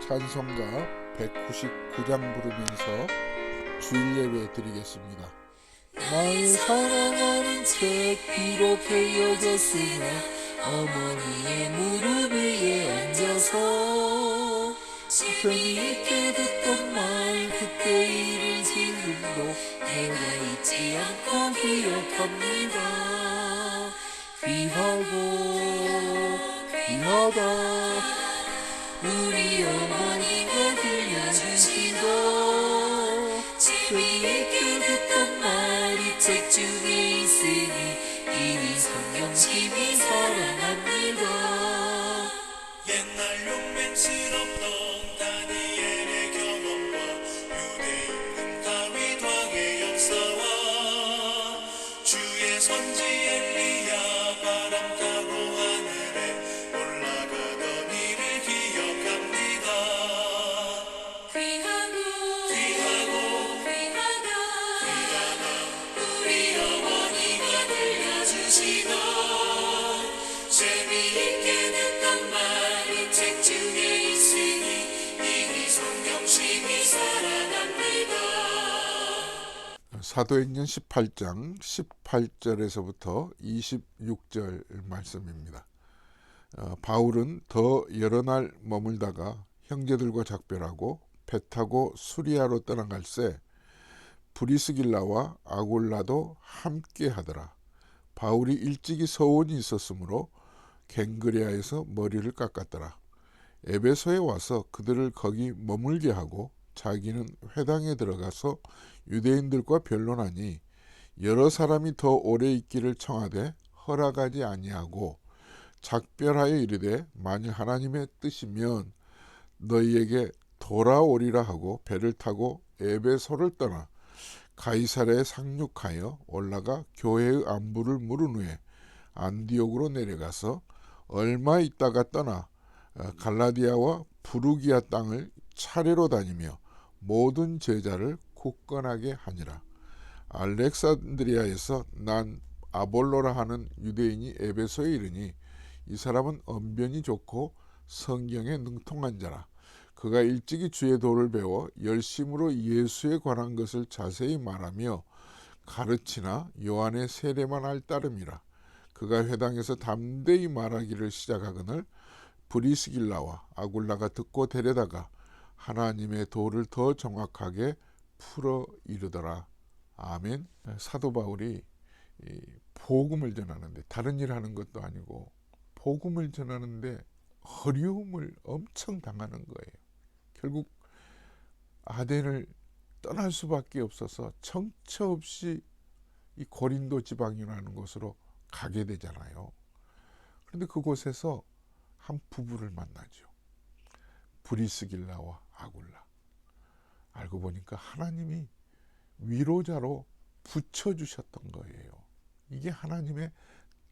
찬송가 199장 부르면서 주일 예배 드리겠습니다. 나의 사랑하는 책 비록 헤어졌으나 어머니의 무릎 위에 앉아서 재미있게 듣던 말 그때 일을 지금도 내가 잊지 않고 기억합니다. 귀하고 귀하다 우리 어머니가 들려주시던 재미있게 듣던 말이 책 중에 있으니 이미 성경심이 사랑합니다. 옛날 용맹스럽던 다니엘의 경험과 유대인 다윗 왕의 역사와 주의 선지 엘리야 바람 타고 하늘에 올라가던 일을 기억합니다. 귀하다 우리 어머니가 들려주시던 재미있게 듣던 말이 책 중에 있으니 이미 성경심이 사랑합니다. 사도행전 18장 18절에서부터 26절 말씀입니다. 바울은 더 여러 날 머물다가 형제들과 작별하고 배 타고 수리아로 떠나갈새 브리스길라와 아굴라도 함께 하더라. 바울이 일찍이 서원이 있었으므로 갱그레아에서 머리를 깎았더라. 에베소에 와서 그들을 거기 머물게 하고 자기는 회당에 들어가서 유대인들과 변론하니 여러 사람이 더 오래 있기를 청하되 허락하지 아니하고 작별하여 이르되 만일 하나님의 뜻이면 너희에게 돌아오리라 하고 배를 타고 에베소를 떠나 가이사랴에 상륙하여 올라가 교회의 안부를 물은 후에 안디옥으로 내려가서 얼마 있다가 떠나 갈라디아와 부르기아 땅을 차례로 다니며 모든 제자를 굳건하게 하니라. 알렉산드리아에서 난 아볼로라 하는 유대인이 에베소에 이르니 이 사람은 언변이 좋고 성경에 능통한 자라. 그가 일찍이 주의 도를 배워 열심으로 예수에 관한 것을 자세히 말하며 가르치나 요한의 세례만 할 따름이라. 그가 회당에서 담대히 말하기를 시작하거늘 브리스길라와 아굴라가 듣고 데려다가 하나님의 도를 더 정확하게 풀어 이르더라. 아멘. 사도 바울이 복음을 전하는데 다른 일 하는 것도 아니고 복음을 전하는데 어려움을 엄청 당하는 거예요. 결국 아덴을 떠날 수밖에 없어서 정처 없이 이 고린도 지방이라는 곳으로 가게 되잖아요. 그런데 그곳에서 한 부부를 만나죠. 브리스길라와 아굴라. 알고 보니까 하나님이 위로자로 붙여주셨던 거예요. 이게 하나님의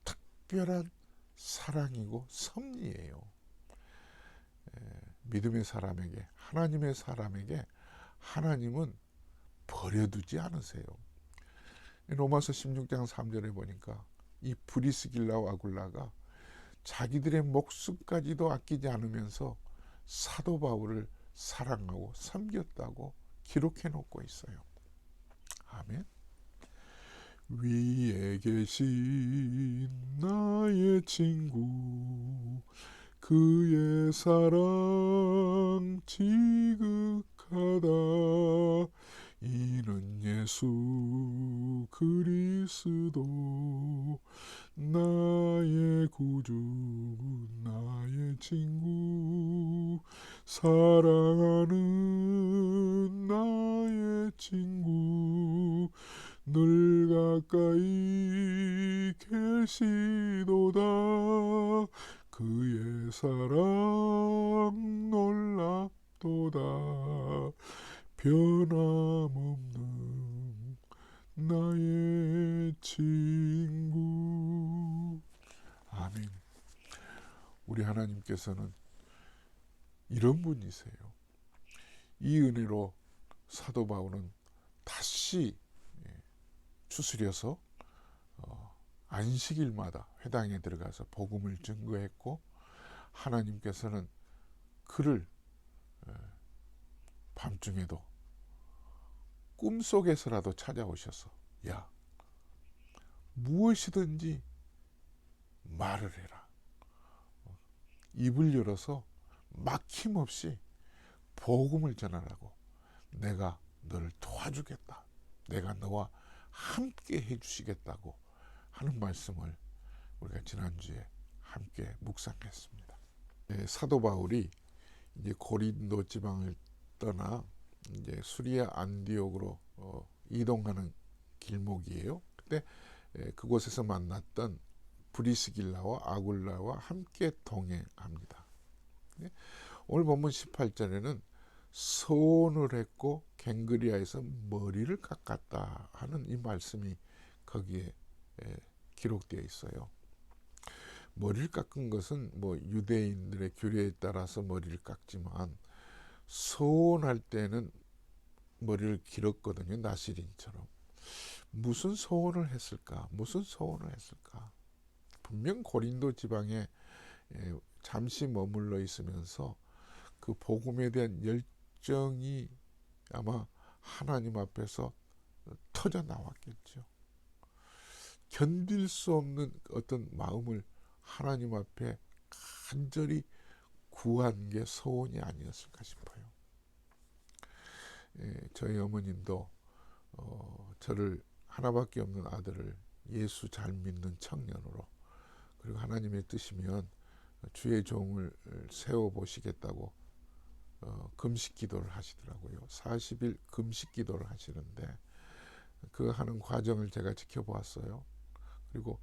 특별한 사랑이고 섭리예요. 믿음의 사람에게, 하나님의 사람에게 하나님은 버려두지 않으세요. 로마서 16장 3절에 보니까 이 브리스길라와 아굴라가 자기들의 목숨까지도 아끼지 않으면서 사도 바울을 사랑하고 섬겼다고 기록해 놓고 있어요. 아멘. 위에 계신 나의 친구 그의 사랑 지극하다 이는 예수 그리스도 나의 구주 나의 친구 사랑하는 나의 친구 늘 가까이 계시도다 그의 사랑 놀랍도다 변함없는 나의 친구. 아멘. 우리 하나님께서는 이런 분이세요. 이 은혜로 사도 바울은 다시 추스려서 안식일마다 회당에 들어가서 복음을 증거했고 하나님께서는 그를 밤중에도 꿈속에서라도 찾아오셔서 야, 무엇이든지 말을 해라. 입을 열어서 막힘없이 복음을 전하라고. 내가 너를 도와주겠다. 내가 너와 함께 해주시겠다고 하는 말씀을 우리가 지난주에 함께 묵상했습니다. 사도 바울이 이제 고린도 지방을 떠나 이제 수리아 안디옥으로 이동하는 길목이에요. 그때 그곳에서 만났던 브리스길라와 아굴라와 함께 동행합니다. 오늘 본문 18절에는 서원을 했고 갱그리아에서 머리를 깎았다 하는 이 말씀이 거기에 기록되어 있어요. 머리를 깎은 것은 뭐 유대인들의 규례에 따라서 머리를 깎지만 서원할 때는 머리를 길었거든요. 나시린처럼. 무슨 서원을 했을까? 무슨 서원을 했을까? 분명 고린도 지방에 잠시 머물러 있으면서 그 복음에 대한 열정이 아마 하나님 앞에서 터져 나왔겠죠. 견딜 수 없는 어떤 마음을 하나님 앞에 간절히 구한 게 소원이 아니었을까 싶어요. 저희 어머님도 저를 하나밖에 없는 아들을 예수 잘 믿는 청년으로, 그리고 하나님의 뜻이면 주의 종을 세워보시겠다고 금식 기도를 하시더라고요. 40일 금식 기도를 하시는데 그 하는 과정을 제가 지켜보았어요. 그리고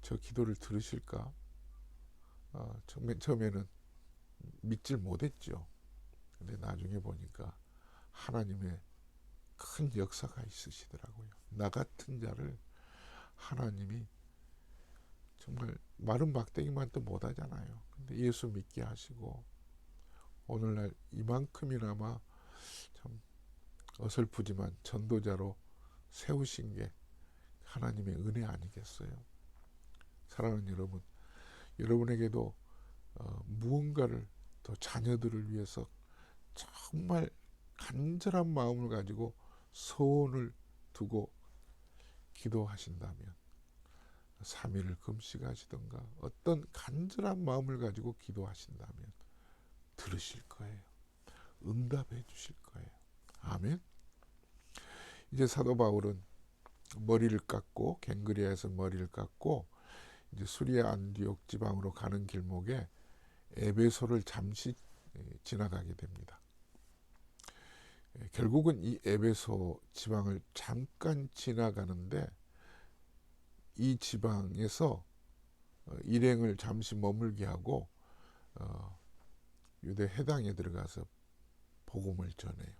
저 기도를 들으실까? 처음에는 믿질 못했죠. 근데 나중에 보니까 하나님의 큰 역사가 있으시더라고요. 나 같은 자를 하나님이 정말 마른 막대기만 또 못하잖아요. 근데 예수 믿게 하시고 오늘날 이만큼이나마 참 어설프지만 전도자로 세우신 게 하나님의 은혜 아니겠어요? 사랑하는 여러분, 여러분에게도 무언가를 더 자녀들을 위해서 정말 간절한 마음을 가지고 소원을 두고 기도하신다면 3일을 금식하시던가 어떤 간절한 마음을 가지고 기도하신다면 들으실 거예요. 응답해 주실 거예요. 아멘. 이제 사도 바울은 머리를 깎고 갱그리아에서 머리를 깎고 이제 수리아 안디옥 지방으로 가는 길목에 에베소를 잠시 지나가게 됩니다. 결국은 이 에베소 지방을 잠깐 지나가는데 이 지방에서 일행을 잠시 머물게 하고 유대 회당에 들어가서 복음을 전해요.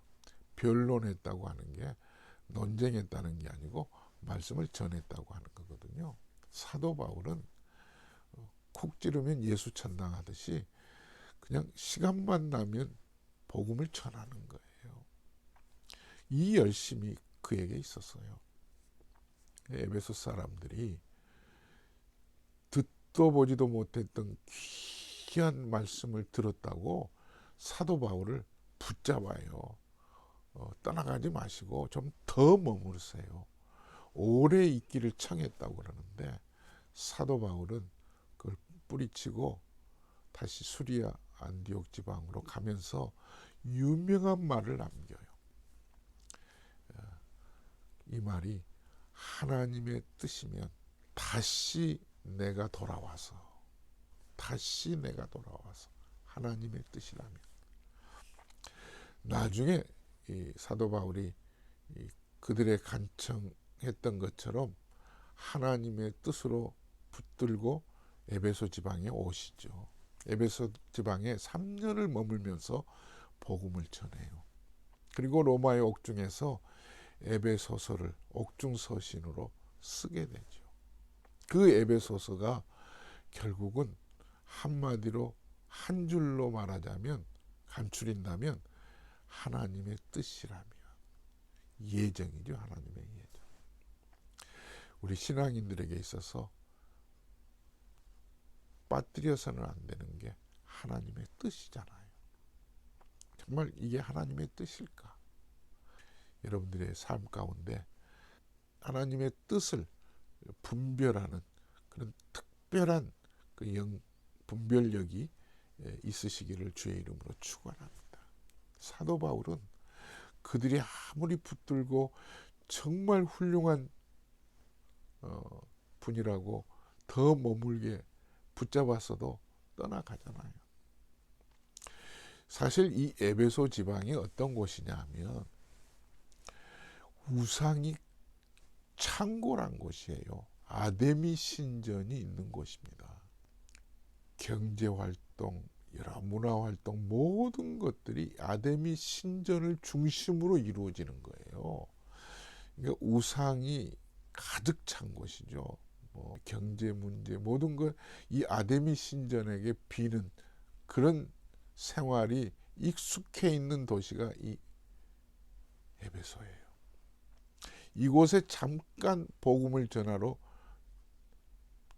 변론했다고 하는 게 논쟁했다는 게 아니고 말씀을 전했다고 하는 거거든요. 사도 바울은 쿡 찌르면 예수 천당하듯이 그냥 시간만 나면 복음을 전하는 거예요. 이 열심이 그에게 있었어요. 에베소 사람들이 듣도 보지도 못했던 귀한 말씀을 들었다고 사도 바울을 붙잡아요. 떠나가지 마시고 좀 더 머무르세요. 오래 있기를 청했다고 그러는데 사도 바울은 그걸 뿌리치고 다시 수리아 안디옥 지방으로 가면서 유명한 말을 남겨요. 이 말이 하나님의 뜻이면 다시 내가 돌아와서 하나님의 뜻이라면 나중에 이 사도 바울이 그들의 간청했던 것처럼 하나님의 뜻으로 붙들고 에베소 지방에 오시죠. 에베소 지방에 3년을 머물면서 복음을 전해요. 그리고 로마의 옥중에서 에베소서를 옥중서신으로 쓰게 되죠. 그 에베소서가 결국은 한마디로 한 줄로 말하자면 간추린다면 하나님의 뜻이라면 예정이죠. 하나님의 예정. 우리 신앙인들에게 있어서 빠뜨려서는 안 되는 게 하나님의 뜻이잖아요. 정말 이게 하나님의 뜻일까? 여러분들의 삶 가운데 하나님의 뜻을 분별하는 그런 특별한 그 분별력이 있으시기를 주의 이름으로 축원합니다. 사도 바울은 그들이 아무리 붙들고 정말 훌륭한 분이라고 더 머물게 붙잡았어도 떠나가잖아요. 사실 이 에베소 지방이 어떤 곳이냐 하면 우상이 창고란 곳이에요. 아데미 신전이 있는 곳입니다. 경제활동, 여러 문화활동 모든 것들이 아데미 신전을 중심으로 이루어지는 거예요. 그러니까 우상이 가득 찬 곳이죠. 뭐 경제 문제 모든 것 이 아데미 신전에게 비는 그런 생활이 익숙해 있는 도시가 이 에베소예요. 이곳에 잠깐 복음을 전하러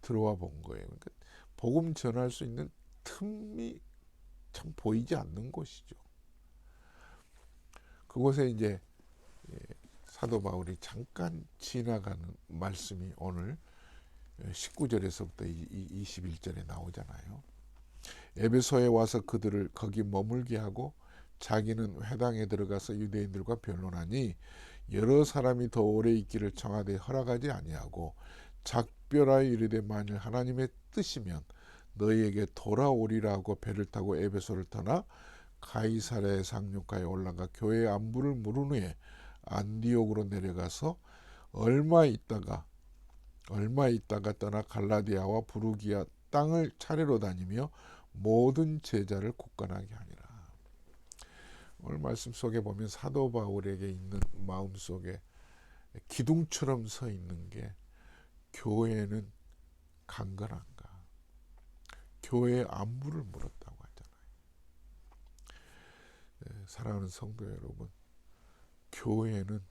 들어와 본 거예요. 그러니까 복음 전할 수 있는 틈이 참 보이지 않는 곳이죠. 그곳에 이제 사도 바울이 잠깐 지나가는 말씀이 오늘 19절에서부터 21절에 나오잖아요. 에베소에 와서 그들을 거기 머물게 하고 자기는 회당에 들어가서 유대인들과 변론하니 여러 사람이 더 오래 있기를 청하되 허락하지 아니하고 작별하여 이르되 만일 하나님의 뜻이면 너희에게 돌아오리라 하고 배를 타고 에베소를 떠나 가이사랴에 상륙하여 올라가 교회의 안부를 물은 후에 안디옥으로 내려가서 얼마 있다가 떠나 갈라디아와 부르기아 땅을 차례로 다니며 모든 제자를 굳건하게 하니라. 오늘 말씀 속에 보면 사도 바울에게 있는 마음속에 기둥처럼 서 있는 게 교회는 강건한가? 교회의 안부를 물었다고 하잖아요. 사랑하는 성도 여러분, 교회는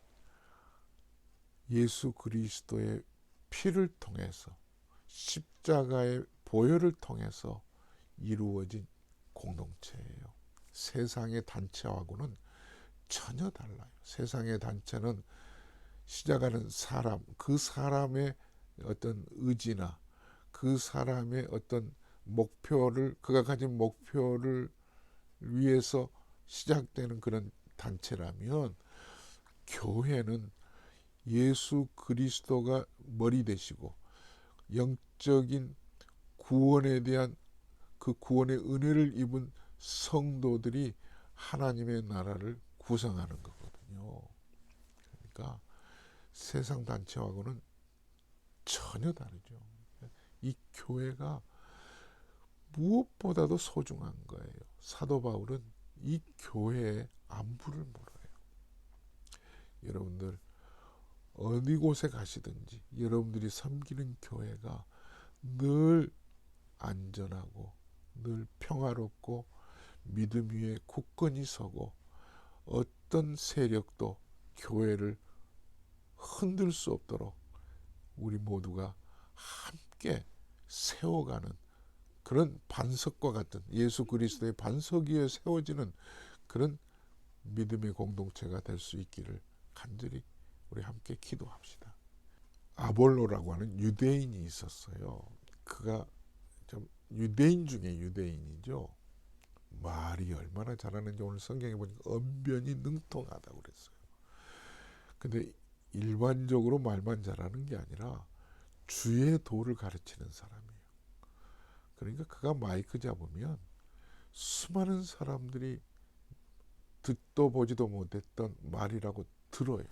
예수 그리스도의 피를 통해서 십자가의 보혈을 통해서 이루어진 공동체예요. 세상의 단체하고는 전혀 달라요. 세상의 단체는 시작하는 사람, 그 사람의 어떤 의지나 그 사람의 어떤 목표를, 그가 가진 목표를 위해서 시작되는 그런 단체라면 교회는 예수 그리스도가 머리 되시고 영적인 구원에 대한 그 구원의 은혜를 입은 성도들이 하나님의 나라를 구성하는 거거든요. 그러니까 세상 단체하고는 전혀 다르죠. 이 교회가 무엇보다도 소중한 거예요. 사도 바울은 이 교회의 안부를 물어요. 여러분들 어디 곳에 가시든지 여러분들이 섬기는 교회가 늘 안전하고 늘 평화롭고 믿음 위에 굳건히 서고 어떤 세력도 교회를 흔들 수 없도록 우리 모두가 함께 세워가는 그런 반석과 같은 예수 그리스도의 반석 위에 세워지는 그런 믿음의 공동체가 될 수 있기를 간절히 우리 함께 기도합시다. 아볼로라고 하는 유대인이 있었어요. 그가 좀 유대인 중에 유대인이죠. 말이 얼마나 잘하는지 오늘 성경에 보니까 언변이 능통하다고 그랬어요. 근데 일반적으로 말만 잘하는 게 아니라 주의 도를 가르치는 사람이에요. 그러니까 그가 마이크 잡으면 수많은 사람들이 듣도 보지도 못했던 말이라고 들어요.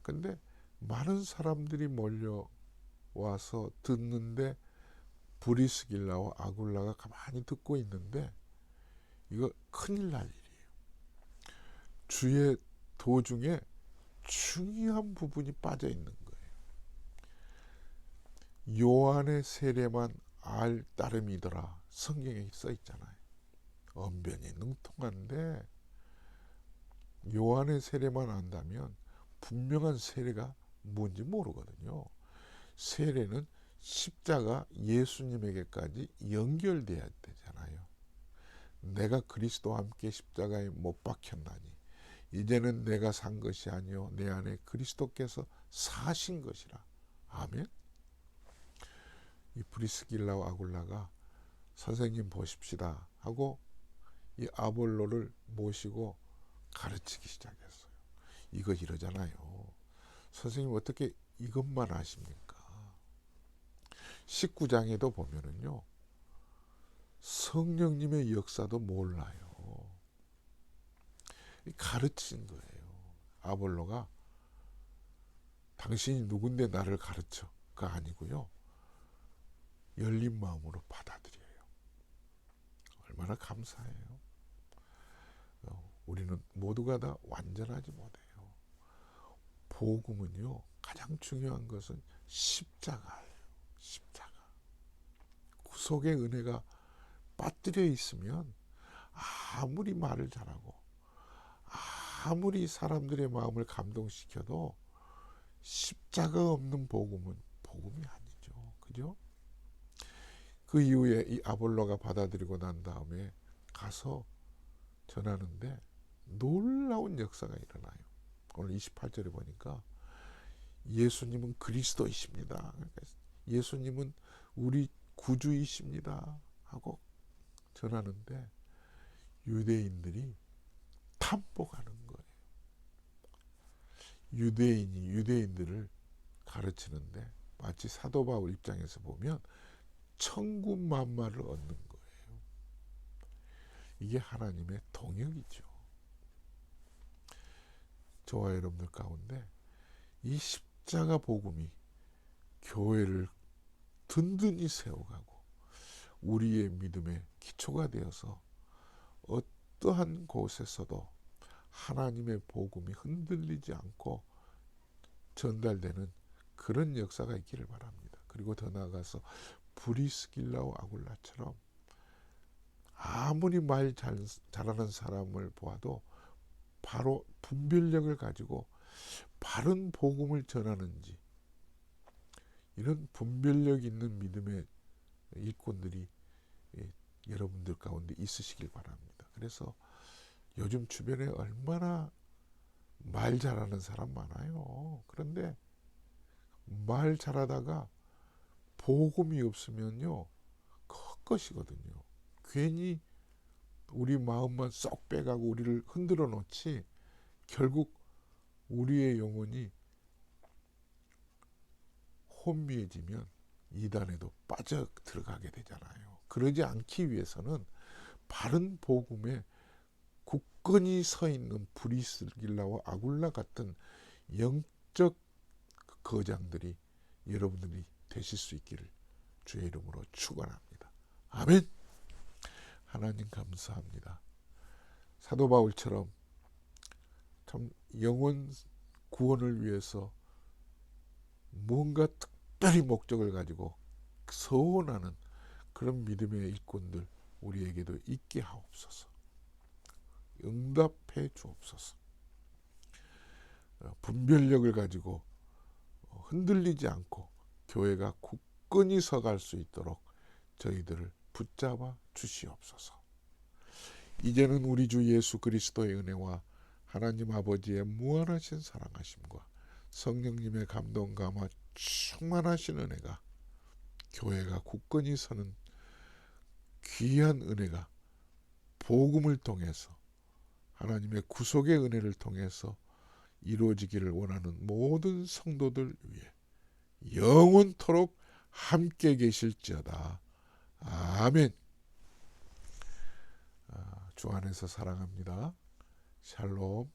근데 많은 사람들이 몰려와서 듣는데 브리스길라와 아굴라가 가만히 듣고 있는데 이거 큰일 날 일이에요. 주의 도 중에 중요한 부분이 빠져 있는 거예요. 요한의 세례만 알 따름이더라. 성경에 써 있잖아요. 언변이 능통한데 요한의 세례만 안다면 분명한 세례가 뭔지 모르거든요. 세례는 십자가 예수님에게까지 연결돼야 되잖아요. 내가 그리스도와 함께 십자가에 못 박혔나니 이제는 내가 산 것이 아니요 내 안에 그리스도께서 사신 것이라. 아멘. 이 브리스길라와 아굴라가 선생님 보십시다 하고 이 아볼로를 모시고 가르치기 시작했어요. 이거 이러잖아요. 선생님 어떻게 이것만 아십니까? 19장에도 보면은요, 성령님의 역사도 몰라요. 가르친 거예요. 아볼로가 당신이 누군데 나를 가르쳐가 아니고요, 열린 마음으로 받아들여요. 얼마나 감사해요. 우리는 모두가 다 완전하지 못해요. 복음은요, 가장 중요한 것은 십자가예요. 십자가. 구속의 은혜가 빠뜨려 있으면 아무리 말을 잘하고 아무리 사람들의 마음을 감동시켜도 십자가 없는 복음은 복음이 아니죠. 그죠? 그 이후에 이 아볼로가 받아들이고 난 다음에 가서 전하는데 놀라운 역사가 일어나요. 오늘 28절에 보니까 예수님은 그리스도이십니다. 예수님은 우리 구주이십니다 하고 전하는데 유대인들이 탐복하는 거예요. 유대인이 유대인들을 가르치는데 마치 사도 바울 입장에서 보면 천군만마를 얻는 거예요. 이게 하나님의 동역이죠. 저와 여러분들 가운데 이 십자가 복음이 교회를 든든히 세워가고 우리의 믿음의 기초가 되어서 어떠한 곳에서도 하나님의 복음이 흔들리지 않고 전달되는 그런 역사가 있기를 바랍니다. 그리고 더 나아가서 브리스길라와 아굴라처럼 아무리 말 잘하는 사람을 보아도 바로 분별력을 가지고 바른 복음을 전하는지, 이런 분별력 있는 믿음의 일꾼들이 여러분들 가운데 있으시길 바랍니다. 그래서 요즘 주변에 얼마나 말 잘하는 사람 많아요. 그런데 말 잘하다가 복음이 없으면요, 헛것이거든요. 괜히 우리 마음만 쏙 빼가고 우리를 흔들어 놓지 결국 우리의 영혼이 혼미해지면 이단에도 빠져 들어가게 되잖아요. 그러지 않기 위해서는 바른 복음에 굳건히 서 있는 브리스길라와 아굴라 같은 영적 거장들이 여러분들이 되실 수 있기를 주의 이름으로 축원합니다. 아멘. 하나님 감사합니다. 사도 바울처럼 참 영혼 구원을 위해서 뭔가 특별히 목적을 가지고 서원하는 그런 믿음의 일꾼들 우리에게도 있게 하옵소서. 응답해 주옵소서. 분별력을 가지고 흔들리지 않고 교회가 굳건히 서갈 수 있도록 저희들을 붙잡아 주시옵소서. 이제는 우리 주 예수 그리스도의 은혜와 하나님 아버지의 무한하신 사랑하심과 성령님의 감동 감화 충만하신 은혜가 교회가 굳건히 서는 귀한 은혜가 복음을 통해서 하나님의 구속의 은혜를 통해서 이루어지기를 원하는 모든 성도들 위해 영원토록 함께 계실지어다. 아멘. 주 안에서 사랑합니다. 샬롬.